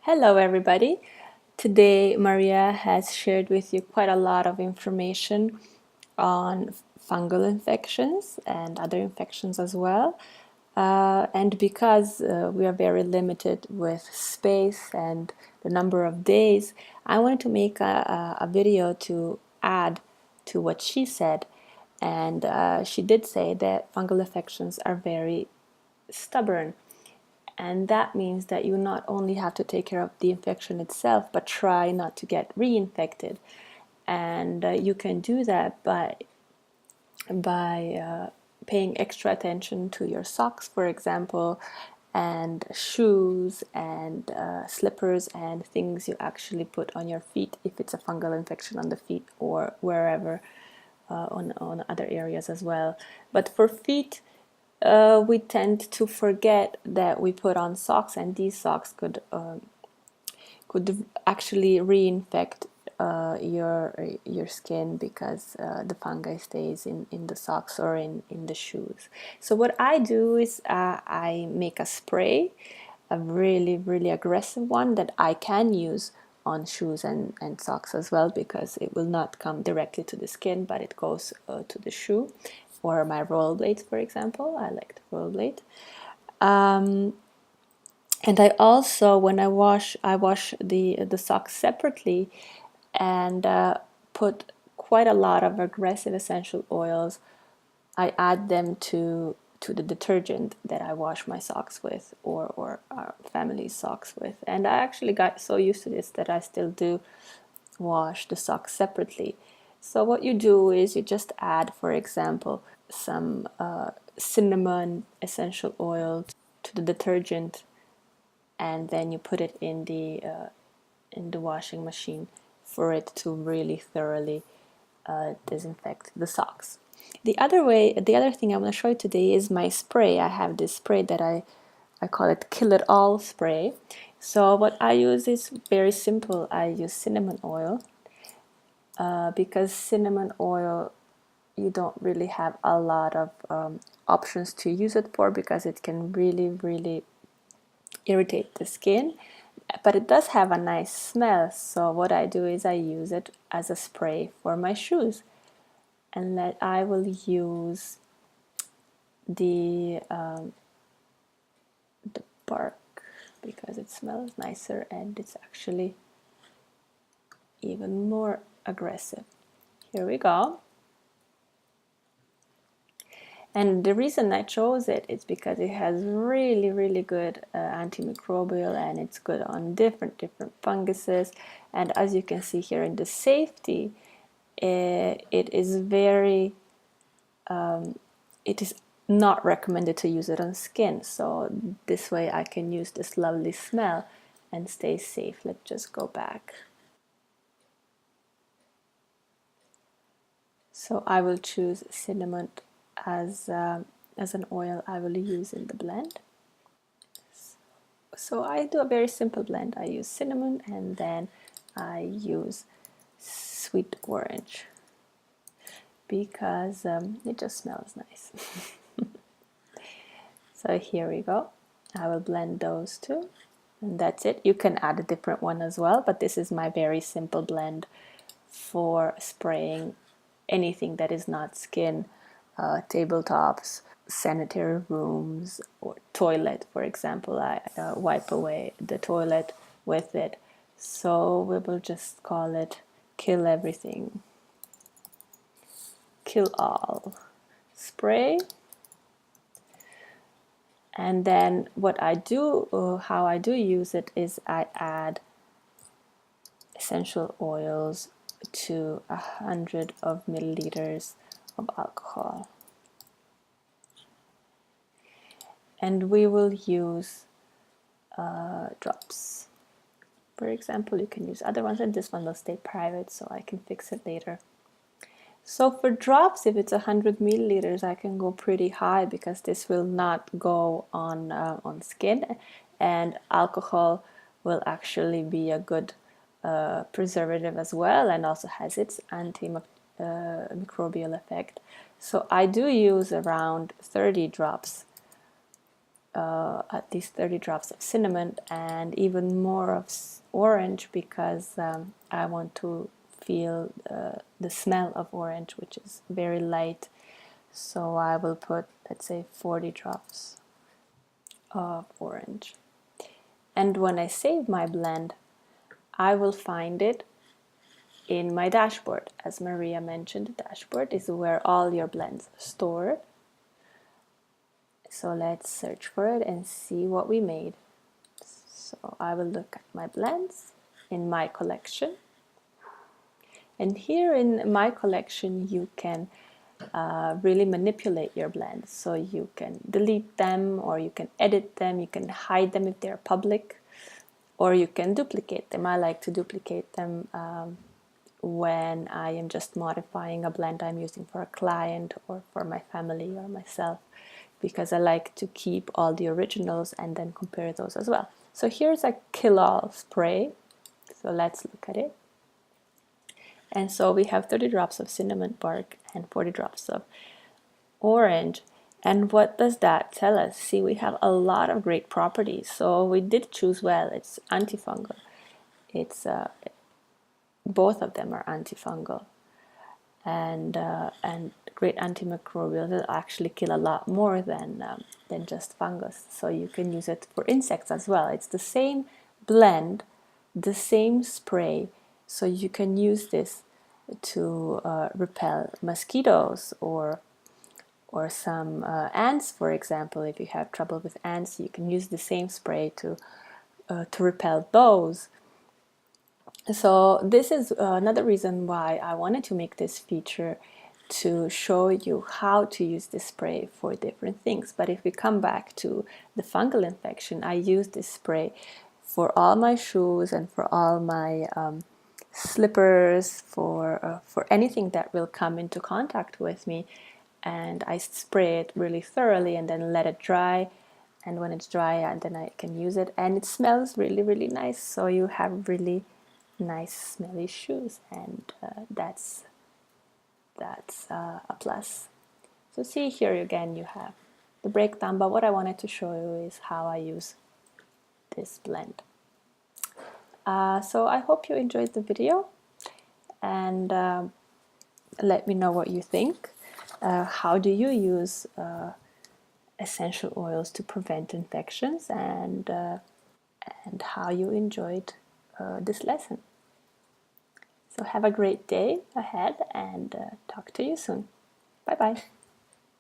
Hello, everybody. Today, Maria has shared with you quite a lot of information on fungal infections and other infections as well. And because we are very limited with space and the number of days, I wanted to make a video to add to what she said. And she did say that fungal infections are very stubborn, and that means that you not only have to take care of the infection itself, but try not to get reinfected. And you can do that by paying extra attention to your socks, for example, and shoes and slippers and things you actually put on your feet if it's a fungal infection on the feet or wherever, on other areas as well. But for feet, we tend to forget that we put on socks, and these socks could actually reinfect your skin because the fungi stays in the socks or in the shoes. So what I do is I make a spray, a really aggressive one that I can use on shoes and socks as well, because it will not come directly to the skin, but it goes to the shoe or my rollerblades, for example. I like to rollerblade. And I also, when I wash the socks separately, and put quite a lot of aggressive essential oils. I add them to the detergent that I wash my socks with, or our family's socks with. And I actually got so used to this that I still do wash the socks separately. So what you do is you just add, for example, some cinnamon essential oil to the detergent, and then you put it in the washing machine for it to really thoroughly disinfect the socks. The other thing I want to show you today is my spray. I have this spray that I call it Kill It All spray. So what I use is very simple. I use cinnamon oil, because cinnamon oil, you don't really have a lot of options to use it for, because it can really irritate the skin, but it does have a nice smell. So what I do is I use it as a spray for my shoes, and that I will use the bark because it smells nicer and it's actually even more aggressive. Here we go. And the reason I chose it is because it has really good antimicrobial, and it's good on different funguses. And as you can see here in the safety, it is very it is not recommended to use it on skin. So this way I can use this lovely smell and stay safe. Let's just go back. So I will choose cinnamon as an oil I will use in the blend. So I do a very simple blend. I use cinnamon, and then I use sweet orange because it just smells nice. So here we go. I will blend those two, and that's it. You can add a different one as well, but this is my very simple blend for spraying anything that is not skin, tabletops, sanitary rooms, or toilet, for example. I wipe away the toilet with it. So we will just call it Kill Everything, Kill All spray. And then what I do, how I do use it, is I add essential oils to 100 of milliliters of alcohol. And we will use drops. For example, you can use other ones, and this one will stay private so I can fix it later. So for drops, if it's 100 milliliters, I can go pretty high because this will not go on skin, and alcohol will actually be a good preservative as well, and also has its antimicrobial effect. So I do use around 30 drops at least 30 drops of cinnamon and even more of orange, because I want to feel the smell of orange, which is very light. So I will put, let's say, 40 drops of orange. And when I save my blend, I will find it in my dashboard. As Maria mentioned, the dashboard is where all your blends are stored. So let's search for it and see what we made. So I will look at my blends in my collection. And here in my collection, you can really manipulate your blends. So you can delete them, or you can edit them, you can hide them if they're public, or you can duplicate them. I like to duplicate them when I am just modifying a blend I'm using for a client or for my family or myself, because I like to keep all the originals and then compare those as well. So here's a kill-all spray. So let's look at it. And so we have 30 drops of cinnamon bark and 40 drops of orange. And what does that tell us? See, we have a lot of great properties. So we did choose well. It's antifungal. It's both of them are antifungal, and great antimicrobial. Will actually kill a lot more than just fungus. So you can use it for insects as well. It's the same blend, the same spray. So you can use this to repel mosquitoes or some ants, for example. If you have trouble with ants, you can use the same spray to repel those. So this is another reason why I wanted to make this feature, to show you how to use this spray for different things. But if we come back to the fungal infection, I use this spray for all my shoes and for all my slippers, for anything that will come into contact with me. And I spray it really thoroughly and then let it dry. And when it's dry, and then I can use it, and it smells really, really nice. So you have really nice smelly shoes, and that's a plus. So see, here again you have the breakdown, but what I wanted to show you is how I use this blend. So I hope you enjoyed the video, and let me know what you think. How do you use essential oils to prevent infections, and how you enjoyed this lesson. So have a great day ahead, and talk to you soon. Bye bye.